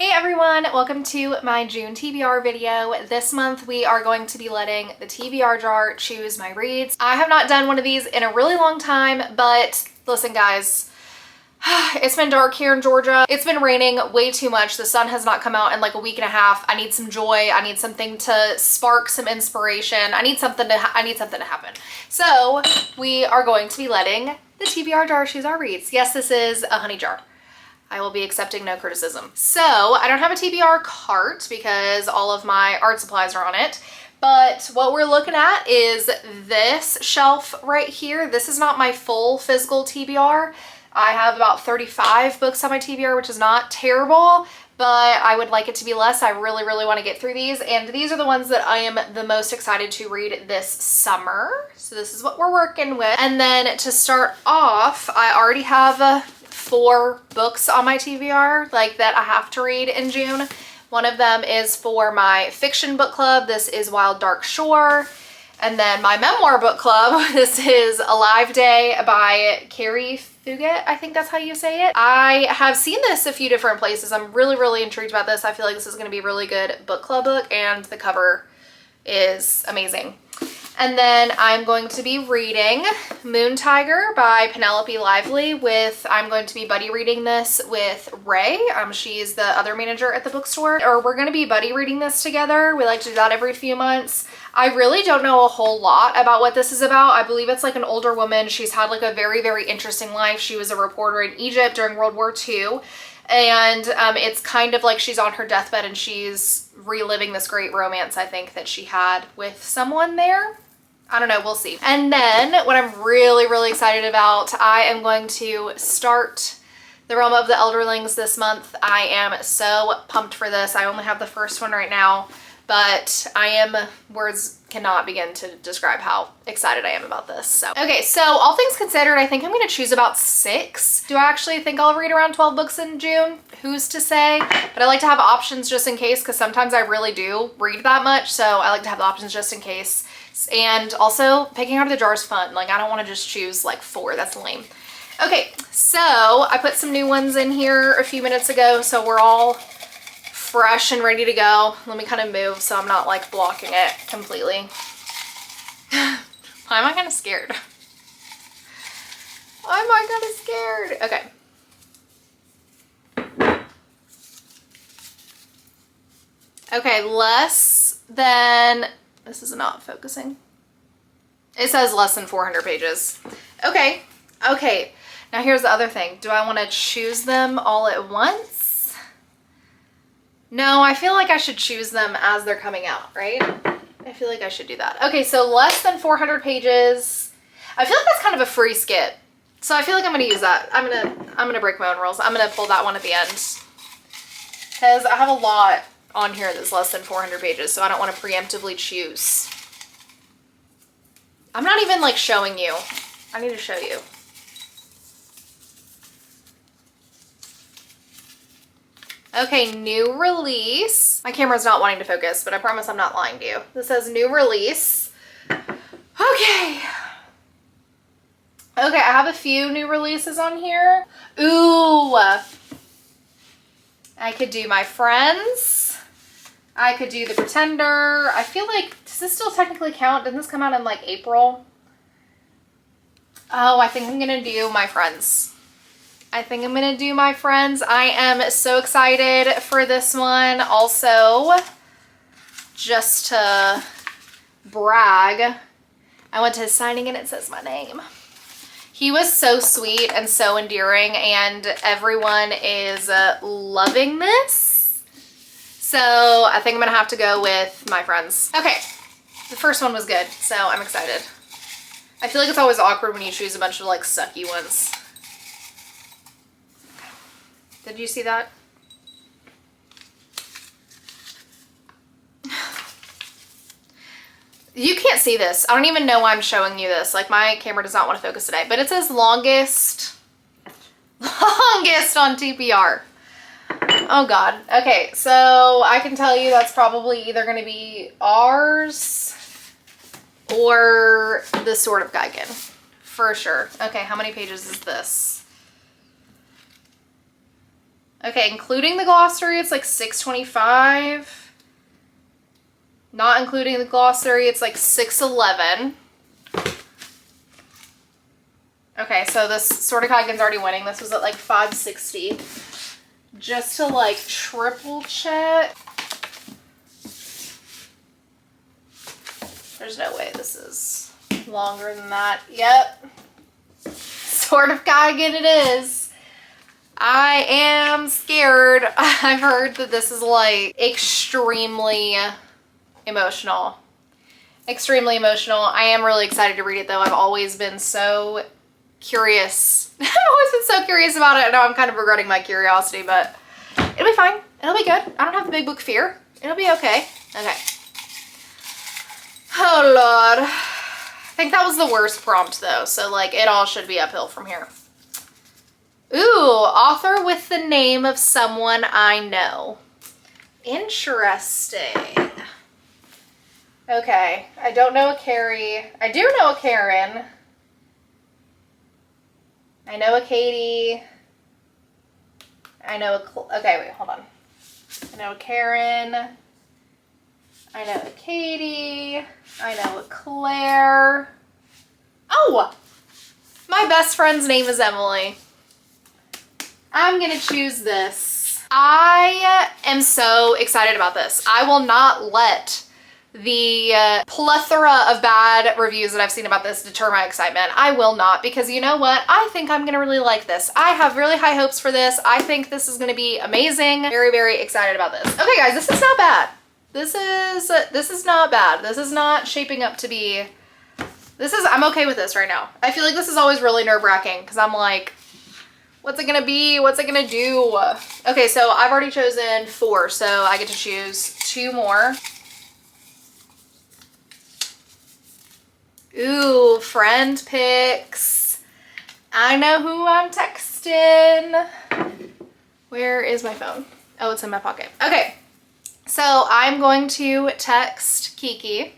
Hey everyone, welcome to my June TBR video. This month we are going to be letting the TBR jar choose my reads. I have not done one of these in a really long time, but listen guys, it's been dark here in Georgia. It's been raining way too much. The sun has not come out in like a week and a half. I need some joy. I need something to spark some inspiration. I need something to happen. So we are going to be letting the TBR jar choose our reads. Yes, this is a honey jar. I will be accepting no criticism. So I don't have a TBR cart because all of my art supplies are on it. But what we're looking at is this shelf right here. This is not my full physical TBR. I have about 35 books on my TBR, which is not terrible, but I would like it to be less. I really, really want to get through these. And these are the ones that I am the most excited to read this summer. So this is what we're working with. And then to start off, I already have 4 books on my TBR like that I have to read in June. One of them is for my fiction book club. This is Wild Dark Shore. And then my memoir book club, this is Alive Day by Carrie Fugate. I think that's how you say it. I have seen this a few different places. I'm really, really intrigued about this. I feel like this is going to be a really good book club book and the cover is amazing. And then I'm going to be reading Moon Tiger by Penelope Lively I'm going to be buddy reading this with Ray. She's the other manager at the bookstore. We're going to be buddy reading this together. We like to do that every few months. I really don't know a whole lot about what this is about. I believe it's like an older woman. She's had like a very, very interesting life. She was a reporter in Egypt during World War II. And it's kind of like she's on her deathbed and she's reliving this great romance, I think, that she had with someone there. I don't know, we'll see. And then what I'm really, really excited about, I am going to start The Realm of the Elderlings this month. I am so pumped for this. I only have the first one right now, but words cannot begin to describe how excited I am about this. So, okay, so all things considered, I think I'm gonna choose about 6. Do I actually think I'll read around 12 books in June? Who's to say? But I like to have options just in case, because sometimes I really do read that much, so I like to have the options just in case. And also, picking out of the jar is fun. Like, I don't want to just choose like 4. That's lame. Okay, so I put some new ones in here a few minutes ago, so we're all fresh and ready to go. Let me kind of move so I'm not like blocking it completely. Why am I kind of scared? Why am I kind of scared? Okay. Okay, less than... This is not focusing. It says less than 400 pages. Okay, okay. Now here's the other thing. Do I want to choose them all at once? No, I feel like I should choose them as they're coming out, right? I feel like I should do that. Okay, so less than 400 pages. I feel like that's kind of a free skip. So I feel like I'm gonna use that. I'm gonna break my own rules. I'm gonna pull that one at the end. Because I have a lot on here that's less than 400 pages, so I don't want to preemptively choose. I'm not even like showing you. I need to show you. Okay, new release. My camera's not wanting to focus, but I promise I'm not lying to you. This says new release. Okay. Okay, I have a few new releases on here. Ooh. I could do My Friends. I could do The Pretender. I feel like, does this still technically count? Didn't this come out in like April? Oh, I think I'm gonna do My Friends. I think I'm gonna do My Friends. I am so excited for this one. Also, just to brag, I went to his signing and it says my name. He was so sweet and so endearing and everyone is loving this. So I think I'm gonna have to go with My Friends. Okay, the first one was good, so I'm excited. I feel like it's always awkward when you choose a bunch of like sucky ones. Did you see that? You can't see this. I don't even know why I'm showing you this. Like my camera does not want to focus today, but it says longest on TBR. Oh God. Okay, so I can tell you that's probably either going to be ours or the Sword of Geigen for sure. Okay, how many pages is this? Okay, including the glossary, it's like $6.25. Not including the glossary, it's like $6.11. Okay, so this Sorta Kaigen's already winning. This was at like $5.60. Just to like triple check. There's no way this is longer than that. Yep. Sorta Kaigen it is. I am scared. I've heard that this is like extremely emotional. Extremely emotional. I am really excited to read it though. I've always been so curious. I've always been so curious about it. I know I'm kind of regretting my curiosity, but it'll be fine. It'll be good. I don't have the big book fear. It'll be okay. Okay. Oh Lord. I think that was the worst prompt though. So like it all should be uphill from here. Ooh, author with the name of someone I know. Interesting. Okay, I don't know a Carrie. I do know a Karen. I know a Katie. I know a... Okay, wait, hold on. I know a Karen. I know a Katie. I know a Claire. Oh! My best friend's name is Emily. I'm gonna choose this. I am so excited about this. I will not let the plethora of bad reviews that I've seen about this deter my excitement. I will not, because you know what? I think I'm gonna really like this. I have really high hopes for this. I think this is gonna be amazing. Very, very excited about this. Okay guys, this is not bad. This is not bad. This is not shaping up to be, I'm okay with this right now. I feel like this is always really nerve-wracking because I'm like, what's it gonna be? What's it gonna do? Okay, so I've already chosen 4, so I get to choose 2 more. Ooh, friend pics. I know who I'm texting. Where is my phone? Oh, it's in my pocket. Okay, so I'm going to text Kiki.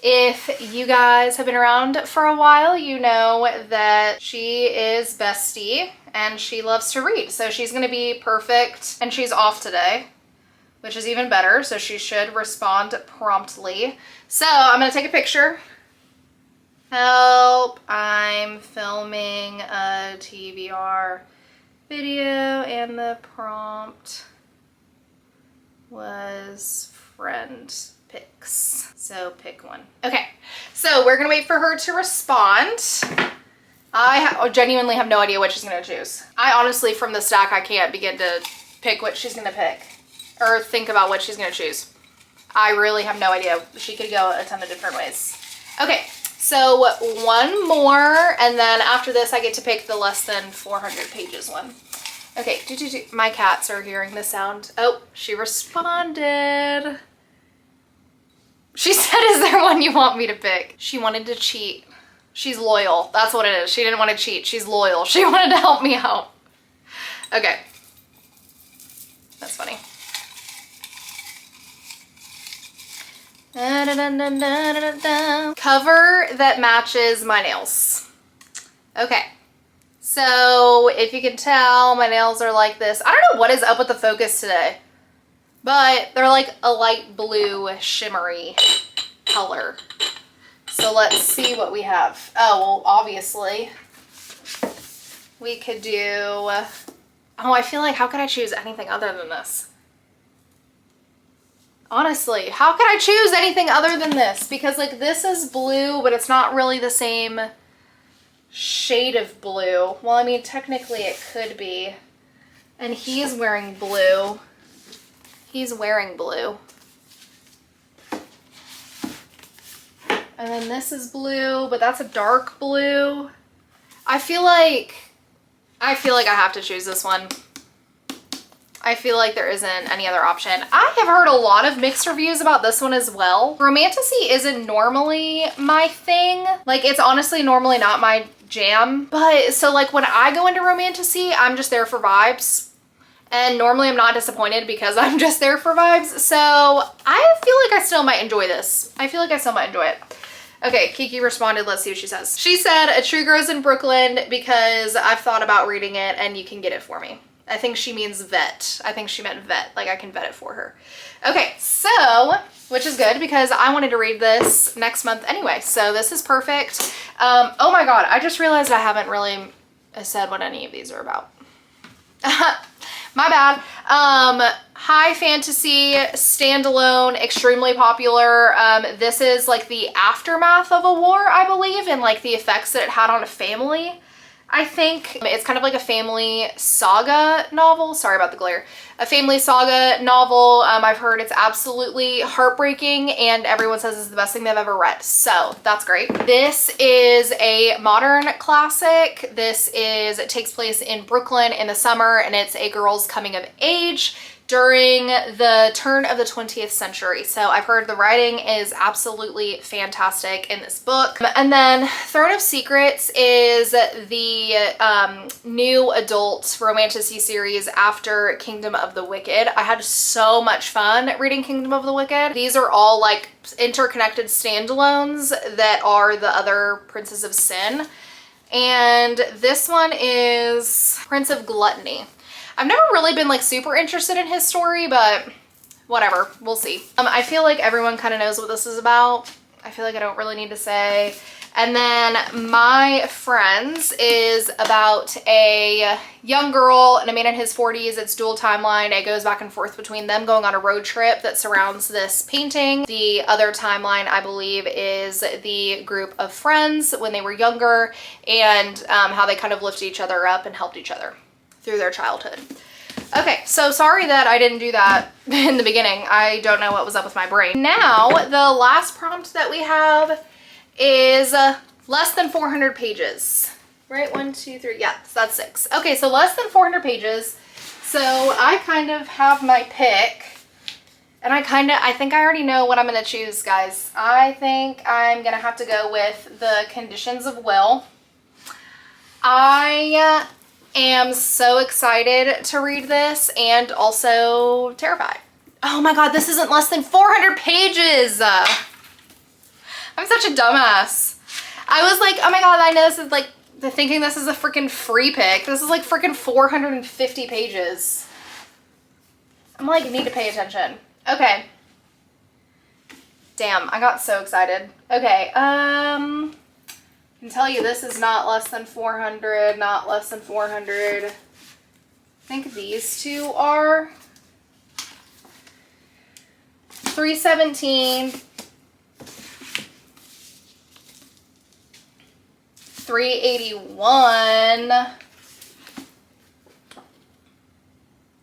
If you guys have been around for a while, you know that she is bestie and she loves to read. So she's gonna be perfect, and she's off today, which is even better. So she should respond promptly. So I'm gonna take a picture. Help, I'm filming a TBR video and the prompt was friend pics. So pick one. Okay, so we're gonna wait for her to respond. I genuinely have no idea what she's gonna choose. I honestly, from the stack, I can't begin to pick what she's gonna pick or think about what she's gonna choose. I really have no idea. She could go a ton of different ways. Okay, so 1 more, and then after this I get to pick the less than 400 pages one. Okay, my cats are hearing the sound. Oh, she responded. She said, is there one you want me to pick? She wanted to cheat. She's loyal. That's what it is. She didn't want to cheat. She's loyal. She wanted to help me out. Okay. That's funny. Cover that matches my nails. Okay. So if you can tell, my nails are like this. I don't know what is up with the focus today, but they're like a light blue shimmery color. So let's see what we have. Oh, well, obviously we could do, oh, I feel like, how could I choose anything other than this? Honestly, how could I choose anything other than this? Because like this is blue, but it's not really the same shade of blue. Well, I mean, technically it could be. And he's wearing blue. He's wearing blue. And then this is blue, but that's a dark blue. I feel like I have to choose this one. I feel like there isn't any other option. I have heard a lot of mixed reviews about this one as well. Romantasy isn't normally my thing. Like, it's honestly normally not my jam. But so like when I go into Romantasy, I'm just there for vibes. And normally I'm not disappointed because I'm just there for vibes. So I feel like I still might enjoy this. I feel like I still might enjoy it. Okay, Kiki responded. Let's see what she says. She said, A Tree Grows in Brooklyn because I've thought about reading it and you can get it for me. I think she means vet. I think she meant vet, like I can vet it for her. Okay, so, which is good because I wanted to read this next month anyway, so this is perfect. Oh my god, I just realized I haven't really said what any of these are about. My bad. High fantasy, standalone, extremely popular. This is like the aftermath of a war, I believe, and like the effects that it had on a family. I think it's kind of like a family saga novel. Sorry about the glare. A family saga novel. I've heard it's absolutely heartbreaking and everyone says it's the best thing they've ever read. So that's great. This is a modern classic. It takes place in Brooklyn in the summer and it's a girl's coming of age during the turn of the 20th century. So I've heard the writing is absolutely fantastic in this book. And then Throne of Secrets is the new adult romantasy series after Kingdom of the Wicked. I had so much fun reading Kingdom of the Wicked. These are all like interconnected standalones that are the other Princes of Sin. And this one is Prince of Gluttony. I've never really been like super interested in his story, but whatever, we'll see. I feel like everyone kind of knows what this is about. I feel like I don't really need to say. And then My Friends is about a young girl and a man in his 40s. It's dual timeline. It goes back and forth between them going on a road trip that surrounds this painting. The other timeline, I believe, is the group of friends when they were younger and how they kind of lifted each other up and helped each other through their childhood. Okay, so sorry that I didn't do that in the beginning. I don't know what was up with my brain. Now, the last prompt that we have is less than 400 pages. Right, 1, 2, 3, yeah, so that's 6. Okay, so less than 400 pages. So I kind of have my pick. And I think I already know what I'm gonna choose, guys. I think I'm gonna have to go with The Conditions of Will. I am so excited to read this and also terrified. Oh my god, this isn't less than 400 pages! I'm such a dumbass. I was like, oh my god, I know this is like, thinking this is a freaking free pick. This is like freaking 450 pages. I'm like, need to pay attention. Okay. Damn, I got so excited. Okay, I can tell you this is not less than 400, not less than 400. I think these two are 317, 381,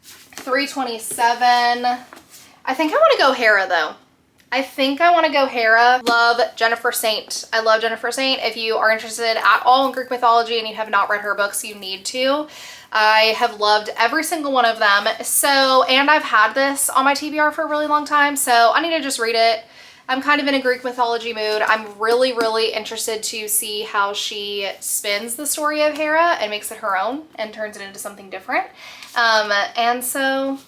327. I think I want to go Hera though. I think I want to go Hera. Love Jennifer Saint. I love Jennifer Saint. If you are interested at all in Greek mythology and you have not read her books, you need to. I have loved every single one of them. So, and I've had this on my TBR for a really long time, so I need to just read it. I'm kind of in a Greek mythology mood. I'm really, really interested to see how she spins the story of Hera and makes it her own and turns it into something different. And so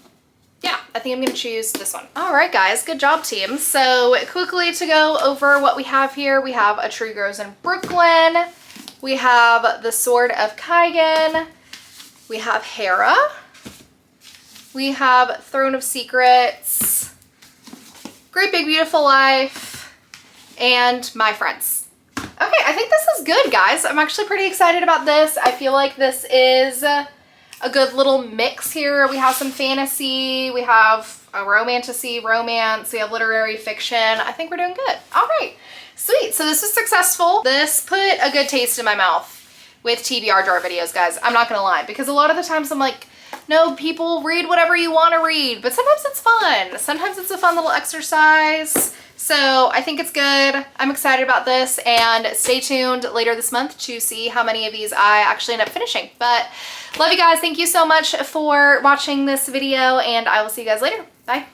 yeah, I think I'm gonna choose this one. All right, guys, good job, team. So quickly to go over what we have here, we have A Tree Grows in Brooklyn. We have The Sword of Kaigan. We have Hera. We have Throne of Secrets, Great Big Beautiful Life, and My Friends. Okay, I think this is good, guys. I'm actually pretty excited about this. I feel like this is a good little mix here. We have some fantasy, we have a romance, we have literary fiction. I think we're doing good. All right, sweet. So this is successful. This put a good taste in my mouth with TBR jar videos, guys. I'm not gonna lie, because a lot of the times I'm like, no, people, read whatever you want to read, but sometimes it's fun. Sometimes it's a fun little exercise. So I think it's good. I'm excited about this, and stay tuned later this month to see how many of these I actually end up finishing. But love you guys. Thank you so much for watching this video, and I will see you guys later. Bye.